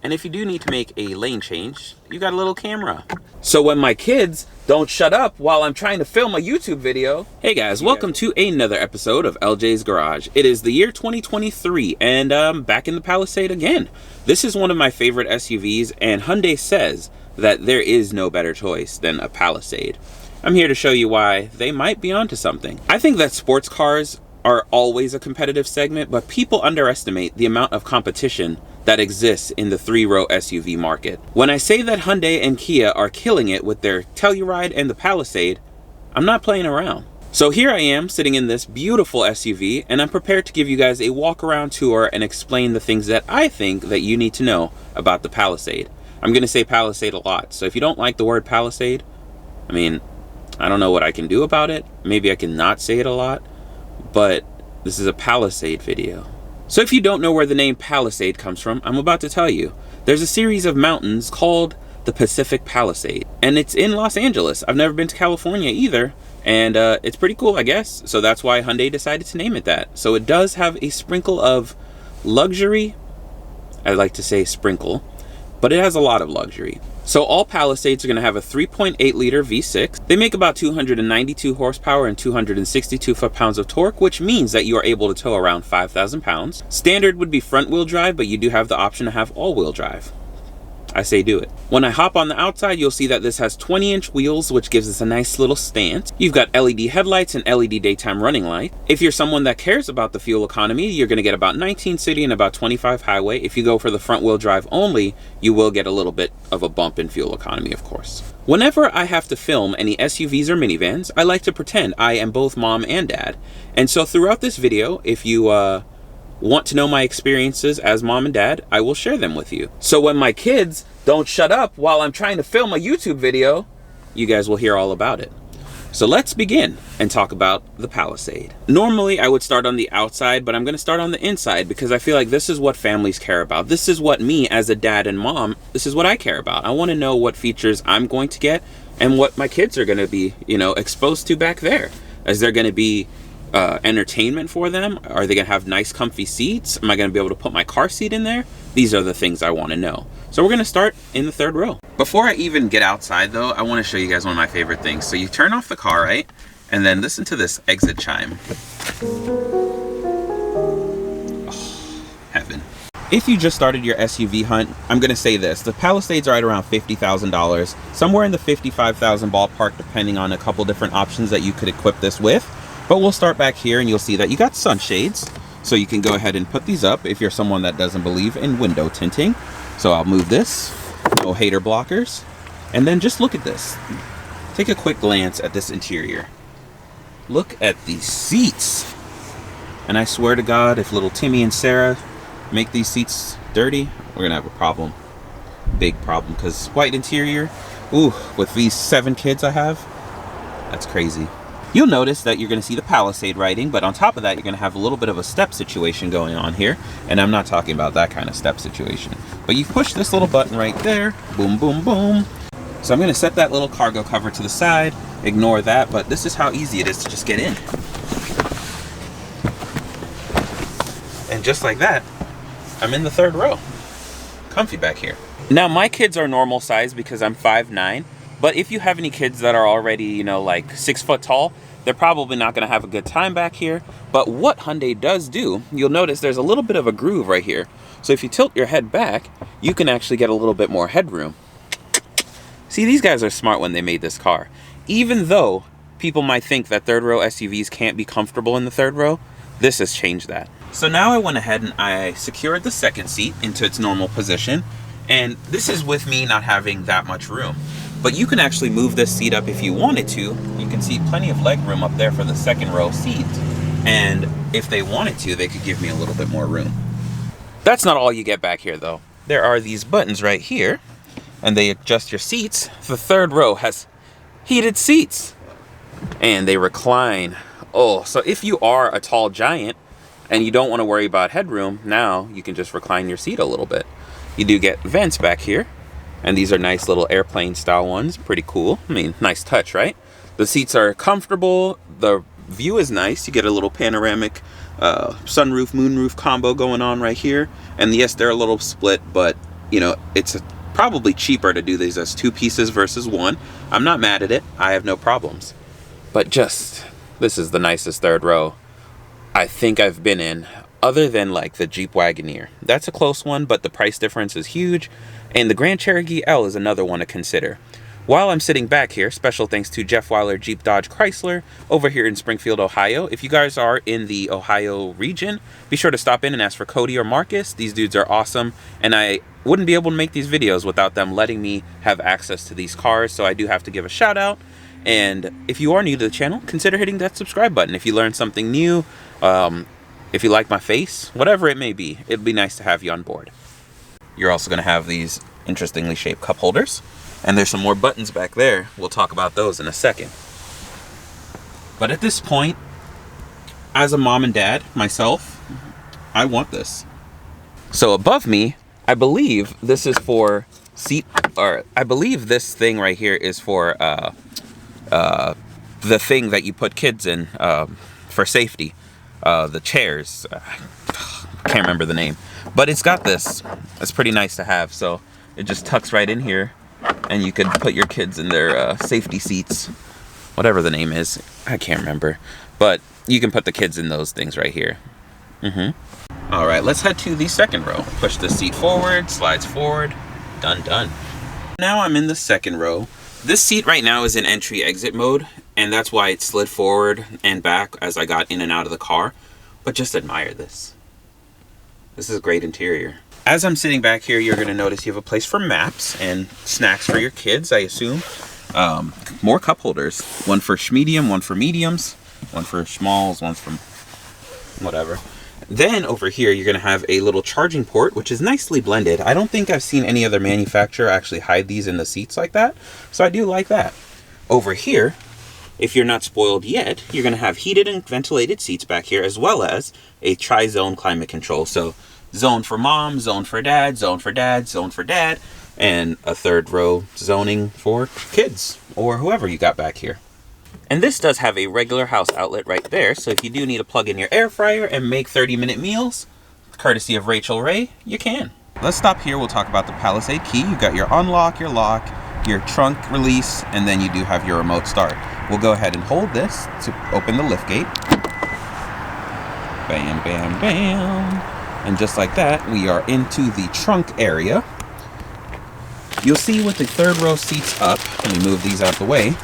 And if you do need to make a lane change, you got a little camera. So when my kids don't shut up while I'm trying to film a YouTube video. Hey guys, welcome to another episode of Ljs Garage. It is the year 2023 and I'm back in the Palisade again. This is one of my favorite SUVs and Hyundai says that there is no better choice than a Palisade. I'm here to show you why they might be onto something. I think that sports cars are always a competitive segment, but people underestimate the amount of competition that exists in the three-row SUV market. When I say that Hyundai and Kia are killing it with their Telluride and the Palisade, I'm not playing around. So here I am sitting in this beautiful SUV and I'm prepared to give you guys a walk-around tour and explain the things that I think that you need to know about the Palisade. I'm gonna say Palisade a lot, so if you don't like the word Palisade, I mean, I don't know what I can do about it. Maybe I can not say it a lot, but this is a Palisade video. So if you don't know where the name Palisade comes from, I'm about to tell you. There's a series of mountains called the Pacific Palisade, and it's in Los Angeles. I've never been to California either, and it's pretty cool, I guess. So that's why Hyundai decided to name it that. So it does have a sprinkle of luxury. I like to say sprinkle, but it has a lot of luxury. So all Palisades are going to have a 3.8 liter V6. They make about 292 horsepower and 262 foot-pounds of torque, which means that you are able to tow around 5,000 pounds. Standard would be front-wheel drive, but you do have the option to have all-wheel drive. I say do it. When I hop on the outside, you'll see that this has 20-inch wheels, which gives us a nice little stance. You've got LED headlights and LED daytime running light. If you're someone that cares about the fuel economy, you're going to get about 19 city and about 25 highway. If you go for the front-wheel drive only, you will get a little bit of a bump in fuel economy, of course. Whenever I have to film any SUVs or minivans, I like to pretend I am both mom and dad. And so throughout this video, if you want to know my experiences as mom and dad, I will share them with you. So when my kids don't shut up while I'm trying to film a YouTube video, you guys will hear all about it. So let's begin and talk about the Palisade. Normally I would start on the outside, but I'm going to start on the inside because I feel like this is what families care about. This is what me as a dad and mom, this is what I care about. I want to know what features I'm going to get and what my kids are going to be, exposed to back there. Is there going to be entertainment for them? Are they gonna have nice comfy seats? Am I gonna be able to put my car seat in there? These are the things I want to know. So we're gonna start in the third row. Before I even get outside though, I want to show you guys one of my favorite things. So you turn off the car, right? And then listen to this exit chime. Oh, heaven. If you just started your SUV hunt, I'm gonna say this. The Palisades are at around $50,000, somewhere in the $55,000 ballpark, depending on a couple different options that you could equip this with. But we'll start back here and you'll see that you got sunshades. So you can go ahead and put these up if you're someone that doesn't believe in window tinting. So I'll move this, no hater blockers. And then just look at this. Take a quick glance at this interior. Look at these seats. And I swear to God, if little Timmy and Sarah make these seats dirty, we're gonna have a problem. Big problem, because white interior, ooh, with these 7 kids I have, that's crazy. You'll notice that you're going to see the Palisade writing, but on top of that, you're going to have a little bit of a step situation going on here. And I'm not talking about that kind of step situation. But you push this little button right there. Boom, boom, boom. So I'm going to set that little cargo cover to the side. Ignore that, but this is how easy it is to just get in. And just like that, I'm in the third row. Comfy back here. Now, my kids are normal size because I'm 5'9". But if you have any kids that are already, like 6 foot tall, they're probably not going to have a good time back here. But what Hyundai does do, you'll notice there's a little bit of a groove right here. So if you tilt your head back, you can actually get a little bit more headroom. See, these guys are smart when they made this car. Even though people might think that third row SUVs can't be comfortable in the third row, this has changed that. So now I went ahead and I secured the second seat into its normal position. And this is with me not having that much room. But you can actually move this seat up if you wanted to. You can see plenty of leg room up there for the second row seat. And if they wanted to, they could give me a little bit more room. That's not all you get back here though. There are these buttons right here and they adjust your seats. The third row has heated seats and they recline. Oh, so if you are a tall giant and you don't want to worry about headroom, now you can just recline your seat a little bit. You do get vents back here. And these are nice little airplane style ones. Pretty cool. I mean, nice touch, right? The seats are comfortable. The view is nice. You get a little panoramic sunroof, moonroof combo going on right here. And yes, they're a little split, but you know, it's probably cheaper to do these as 2 pieces versus 1. I'm not mad at it. I have no problems. But just, this is the nicest third row I think I've been in, other than like the Jeep Wagoneer. That's a close one, but the price difference is huge. And the Grand Cherokee L is another one to consider. While I'm sitting back here, special thanks to Jeff Wyler, Jeep Dodge Chrysler, over here in Springfield, Ohio. If you guys are in the Ohio region, be sure to stop in and ask for Cody or Marcus. These dudes are awesome, and I wouldn't be able to make these videos without them letting me have access to these cars, so I do have to give a shout out. And if you are new to the channel, consider hitting that subscribe button. If you learned something new, if you like my face, whatever it may be, it'd be nice to have you on board. You're also going to have these interestingly shaped cup holders. And there's some more buttons back there. We'll talk about those in a second. But at this point, as a mom and dad, myself, I want this. So above me, I believe this is for I believe this thing right here is for the thing that you put kids in for safety. The chairs. Can't remember the name. But it's got this. It's pretty nice to have. So it just tucks right in here. And you could put your kids in their safety seats, whatever the name is. I can't remember. But you can put the kids in those things right here. All right, let's head to the second row. Push the seat forward, slides forward. Done, done. Now I'm in the second row. This seat right now is in entry-exit mode, and that's why it slid forward and back as I got in and out of the car. But just admire this. This is a great interior. As I'm sitting back here, you're going to notice you have a place for maps and snacks for your kids, I assume. More cup holders. One for medium, one for mediums, one for smalls, one for whatever. Then over here, you're going to have a little charging port, which is nicely blended. I don't think I've seen any other manufacturer actually hide these in the seats like that. So I do like that. Over here, if you're not spoiled yet, you're going to have heated and ventilated seats back here, as well as a tri-zone climate control. So zone for mom, zone for dad, zone for dad, zone for dad, and a third row zoning for kids or whoever you got back here. And this does have a regular house outlet right there, so if you do need to plug in your air fryer and make 30-minute meals, courtesy of Rachel Ray, you can. Let's stop here. We'll talk about the Palisade key. You've got your unlock, your lock, your trunk release, and then you do have your remote start. We'll go ahead and hold this to open the liftgate. Bam, bam, bam. And just like that, we are into the trunk area. You'll see with the third row seats up, let me move these out the way,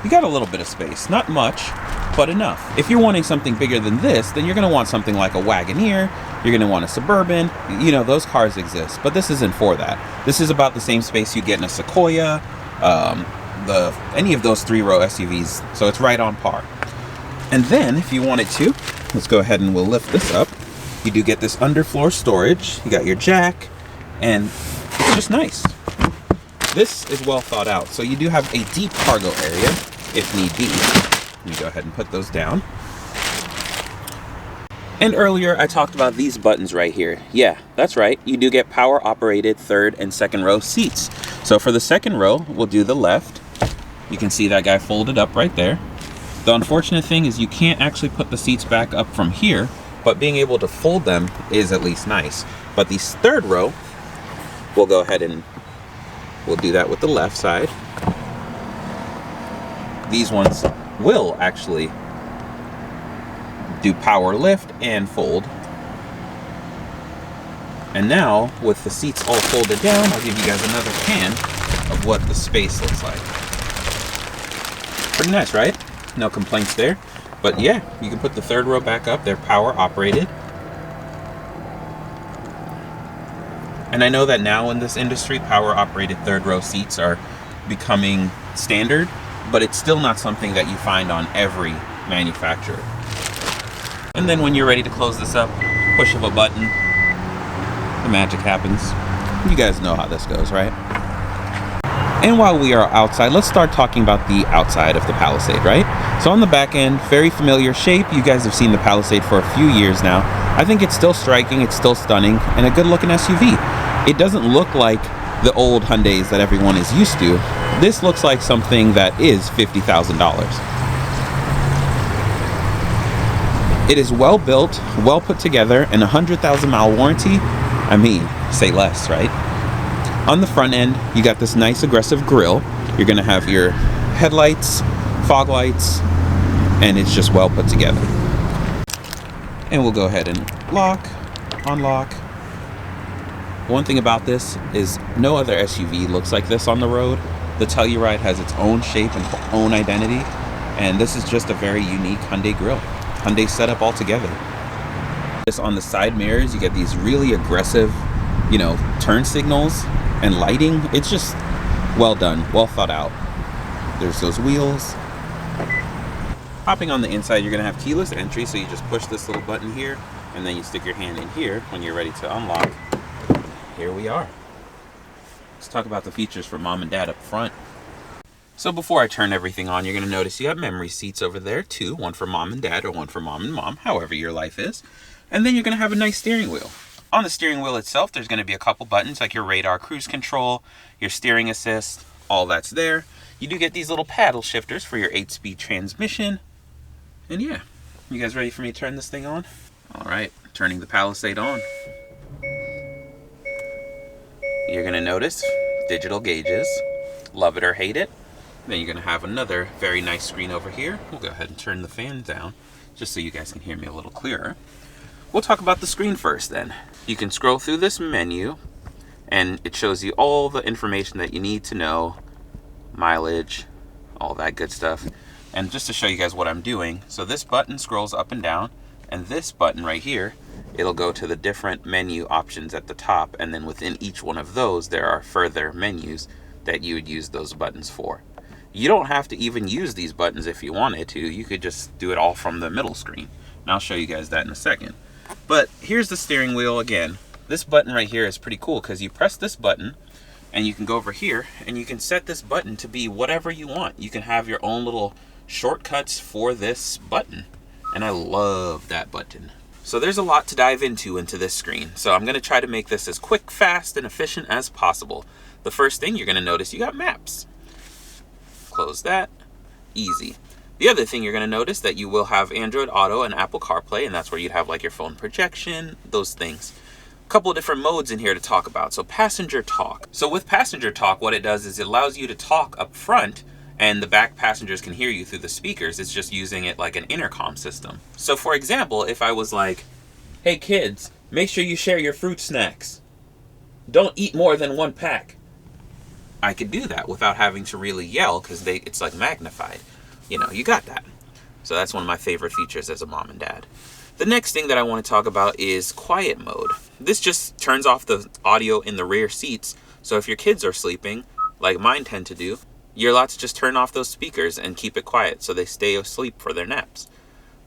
you got a little bit of space. Not much, but enough. If you're wanting something bigger than this, then you're going to want something like a Wagoneer, you're going to want a Suburban, you know, those cars exist, but this isn't for that. This is about the same space you get in a Sequoia, any of those 3-row SUVs, so it's right on par. And then, if you wanted to, let's go ahead and we'll lift this up. You do get this underfloor storage. You got your jack, and it's just nice. This is well thought out. So you do have a deep cargo area, if need be. Let me go ahead and put those down. And earlier, I talked about these buttons right here. Yeah, that's right. You do get power-operated third and second row seats. So for the second row, we'll do the left. You can see that guy folded up right there. The unfortunate thing is you can't actually put the seats back up from here, but being able to fold them is at least nice. But the third row, we'll go ahead and we'll do that with the left side. These ones will actually do power lift and fold. And now, with the seats all folded down, I'll give you guys another pan of what the space looks like. Pretty nice, right? No complaints there. But yeah, you can put the third row back up. They're power operated. And I know that now in this industry, power operated third row seats are becoming standard, but it's still not something that you find on every manufacturer. And then when you're ready to close this up, push of a button, the magic happens. You guys know how this goes, right? And while we are outside, let's start talking about the outside of the Palisade, right? So on the back end, very familiar shape. You guys have seen the Palisade for a few years now. I think it's still striking, it's still stunning, and a good looking SUV. It doesn't look like the old Hyundais that everyone is used to. This looks like something that is $50,000. It is well built, well put together, and a 100,000 mile warranty. I mean, say less, right? On the front end, you got this nice aggressive grille. You're gonna have your headlights, fog lights, and it's just well put together. And we'll go ahead and lock, unlock. One thing about this is no other SUV looks like this on the road. The Telluride has its own shape and own identity, and this is just a very unique Hyundai grille. Hyundai setup altogether. This on the side mirrors, you get these really aggressive, you know, turn signals and lighting. It's just well done, well thought out. There's those wheels. Hopping on the inside, you're gonna have keyless entry, so you just push this little button here, and then you stick your hand in here when you're ready to unlock. Here we are. Let's talk about the features for mom and dad up front. So before I turn everything on, you're gonna notice you have memory seats over there too, one for mom and dad or one for mom and mom, however your life is. And then you're gonna have a nice steering wheel. On the steering wheel itself, there's gonna be a couple buttons like your radar cruise control, your steering assist, all that's there. You do get these little paddle shifters for your 8-speed transmission. And yeah, you guys ready for me to turn this thing on? All right, turning the Palisade on. You're gonna notice digital gauges, love it or hate it. Then you're gonna have another very nice screen over here. We'll go ahead and turn the fan down just so you guys can hear me a little clearer. We'll talk about the screen first then. You can scroll through this menu and it shows you all the information that you need to know, mileage, all that good stuff. And just to show you guys what I'm doing, so this button scrolls up and down, and this button right here, it'll go to the different menu options at the top, and then within each one of those, there are further menus that you would use those buttons for. You don't have to even use these buttons if you wanted to. You could just do it all from the middle screen. And I'll show you guys that in a second. But here's the steering wheel again. This button right here is pretty cool because you press this button and you can go over here and you can set this button to be whatever you want. You can have your own little shortcuts for this button. And I love that button. So there's a lot to dive into this screen. So I'm gonna try to make this as quick, fast, and efficient as possible. The first thing you're gonna notice, you got maps. Close that, easy. The other thing you're gonna notice that you will have Android Auto and Apple CarPlay, and that's where you'd have like your phone projection, those things. A couple of different modes in here to talk about. So passenger talk. So with passenger talk, what it does is it allows you to talk up front and the back passengers can hear you through the speakers. It's just using it like an intercom system. So for example, if I was like, hey kids, make sure you share your fruit snacks. Don't eat more than 1 pack. I could do that without having to really yell because it's like magnified. You know, you got that. So that's one of my favorite features as a mom and dad. The next thing that I want to talk about is quiet mode. This just turns off the audio in the rear seats. So if your kids are sleeping, like mine tend to do, you're allowed to just turn off those speakers and keep it quiet so they stay asleep for their naps.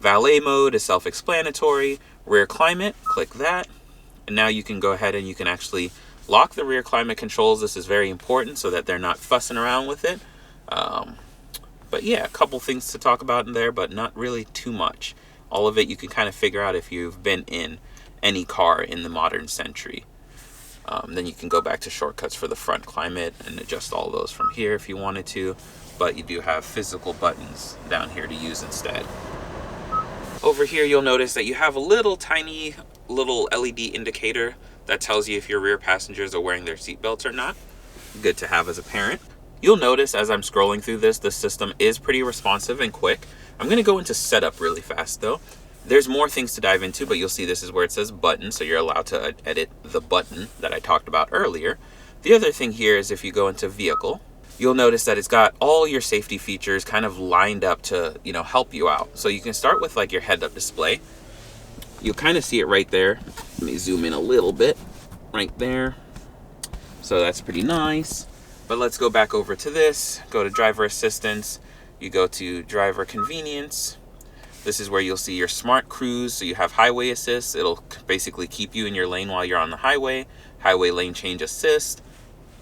Valet mode is self-explanatory. Rear climate, click that. And now you can go ahead and you can actually lock the rear climate controls. This is very important so that they're not fussing around with it. But yeah, a couple things to talk about in there, but not really too much. All of it you can kind of figure out if you've been in any car in the modern century. Then you can go back to shortcuts for the front climate and adjust all those from here if you wanted to. But you do have physical buttons down here to use instead. Over here, you'll notice that you have a little tiny little LED indicator that tells you if your rear passengers are wearing their seatbelts or not. Good to have as a parent. You'll notice as I'm scrolling through this, the system is pretty responsive and quick. I'm going to go into setup really fast though. There's more things to dive into, but you'll see this is where it says button, so you're allowed to edit the button that I talked about earlier. The other thing here is if you go into vehicle, you'll notice that it's got all your safety features kind of lined up to, you know, help you out. So you can start with like your head-up display. You'll kind of see it right there. Let me zoom in a little bit, right there. So that's pretty nice. But let's go back over to this, go to driver assistance. You go to driver convenience. This is where you'll see your smart cruise. So you have highway assist. It'll basically keep you in your lane while you're on the highway. Highway lane change assist.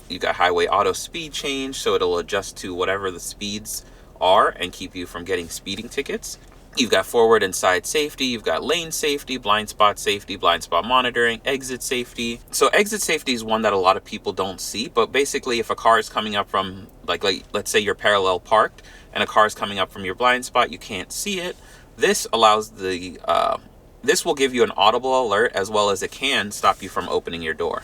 You got highway auto speed change. So it'll adjust to whatever the speeds are and keep you from getting speeding tickets. You've got forward and side safety. You've got lane safety, blind spot monitoring, exit safety. So exit safety is one that a lot of people don't see. But basically if a car is coming up from, like let's say you're parallel parked and a car is coming up from your blind spot, you can't see it. This allows this will give you an audible alert as well as it can stop you from opening your door.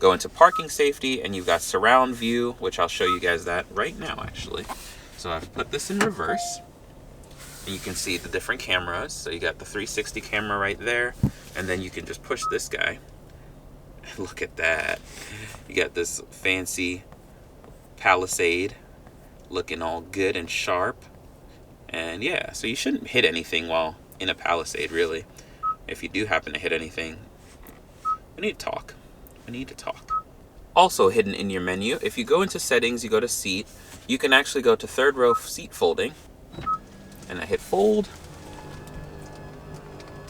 Go into parking safety, and you've got surround view, which I'll show you guys that right now, actually. So I've put this in reverse, and you can see the different cameras. So you got the 360 camera right there, and then you can just push this guy. Look at that. You got this fancy Palisade looking all good and sharp. And yeah, so you shouldn't hit anything while in a Palisade, really. If you do happen to hit anything, we need to talk. We need to talk. Also hidden in your menu, if you go into settings, you go to seat, you can actually go to third row seat folding, and I hit fold,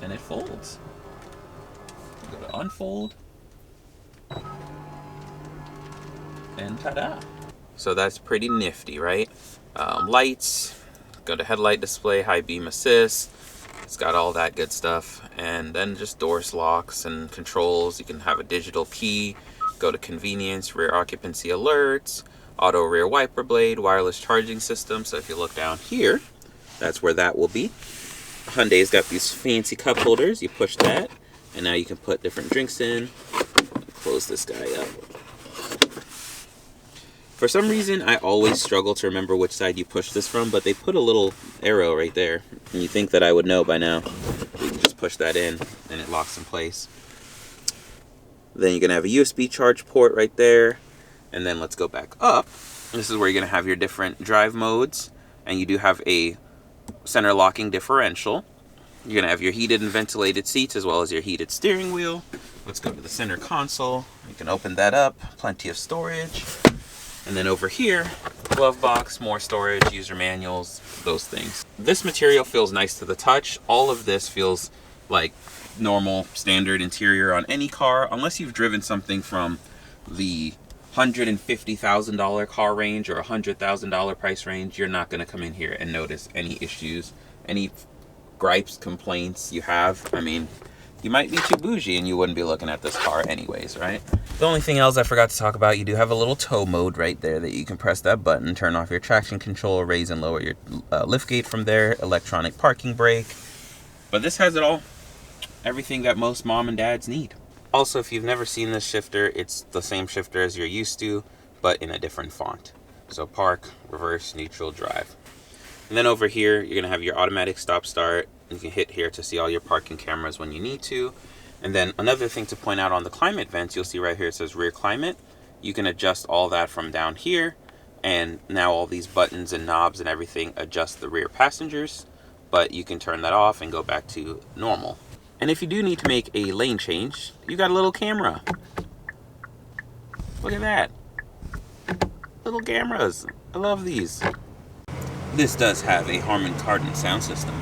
and it folds. You go to unfold, and ta-da. So that's pretty nifty, right? Lights, go to headlight display, high beam assist. It's got all that good stuff. And then just doors locks and controls. You can have a digital key, go to convenience, rear occupancy alerts, auto rear wiper blade, wireless charging system. So if you look down here, that's where that will be. Hyundai's got these fancy cup holders. You push that, and now you can put different drinks in. Close this guy up. For some reason, I always struggle to remember which side you push this from, but they put a little arrow right there. And you think that I would know by now. You can just push that in, and it locks in place. Then you're going to have a USB charge port right there. And then let's go back up. This is where you're going to have your different drive modes. And you do have a center locking differential. You're going to have your heated and ventilated seats as well as your heated steering wheel. Let's go to the center console. You can open that up. Plenty of storage. And then over here, glove box, more storage, user manuals, those things. This material feels nice to the touch. All of this feels like normal standard interior on any car, unless you've driven something from the $150,000 car range or $100,000 price range. You're not going to come in here and notice any issues, any gripes, complaints you have. I mean, you might be too bougie and you wouldn't be looking at this car anyways, right? The only thing else I forgot to talk about, you do have a little tow mode right there that you can press that button, turn off your traction control, raise and lower your lift gate from there, electronic parking brake. But this has it all. Everything that most mom and dads need. Also, if you've never seen this shifter, it's the same shifter as you're used to, but in a different font. So park, reverse, neutral, drive. And then over here, you're gonna have your automatic stop start. You can hit here to see all your parking cameras when you need to. And then another thing to point out on the climate vents, you'll see right here it says rear climate. You can adjust all that from down here. And now all these buttons and knobs and everything adjust the rear passengers. But you can turn that off and go back to normal. And if you do need to make a lane change, you got a little camera. Look at that. Little cameras. I love these. This does have a Harman Kardon sound system.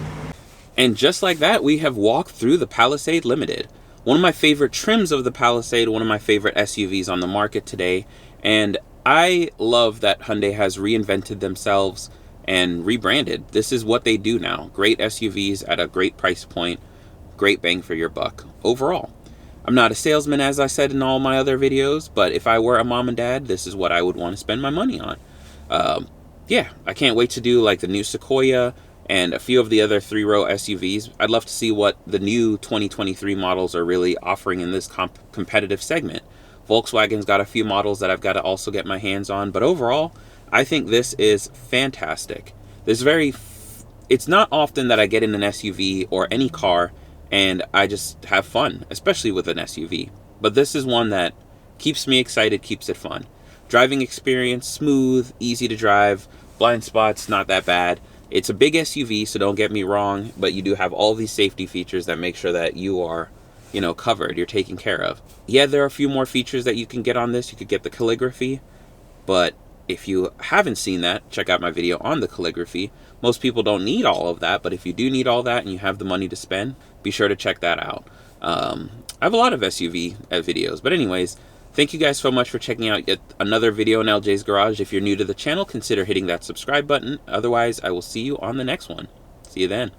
And just like that, we have walked through the Palisade Limited. One of my favorite trims of the Palisade, one of my favorite SUVs on the market today. And I love that Hyundai has reinvented themselves and rebranded. This is what they do now. Great SUVs at a great price point. Great bang for your buck overall. I'm not a salesman, as I said in all my other videos, but if I were a mom and dad, this is what I would want to spend my money on. Yeah, I can't wait to do like the new Sequoia and a few of the other 3-row SUVs. I'd love to see what the new 2023 models are really offering in this competitive segment. Volkswagen's got a few models that I've got to also get my hands on, but overall, I think this is fantastic. It's not often that I get in an SUV or any car and I just have fun, especially with an SUV. But this is one that keeps me excited, keeps it fun. Driving experience, smooth, easy to drive, blind spots, not that bad. It's a big SUV, so don't get me wrong, but you do have all these safety features that make sure that you are, covered, you're taken care of. Yeah, there are a few more features that you can get on this. You could get the calligraphy, but if you haven't seen that, check out my video on the calligraphy. Most people don't need all of that, but if you do need all that and you have the money to spend, be sure to check that out. I have a lot of SUV videos, but anyways, thank you guys so much for checking out yet another video in LJ's Garage. If you're new to the channel, consider hitting that subscribe button. Otherwise, I will see you on the next one. See you then.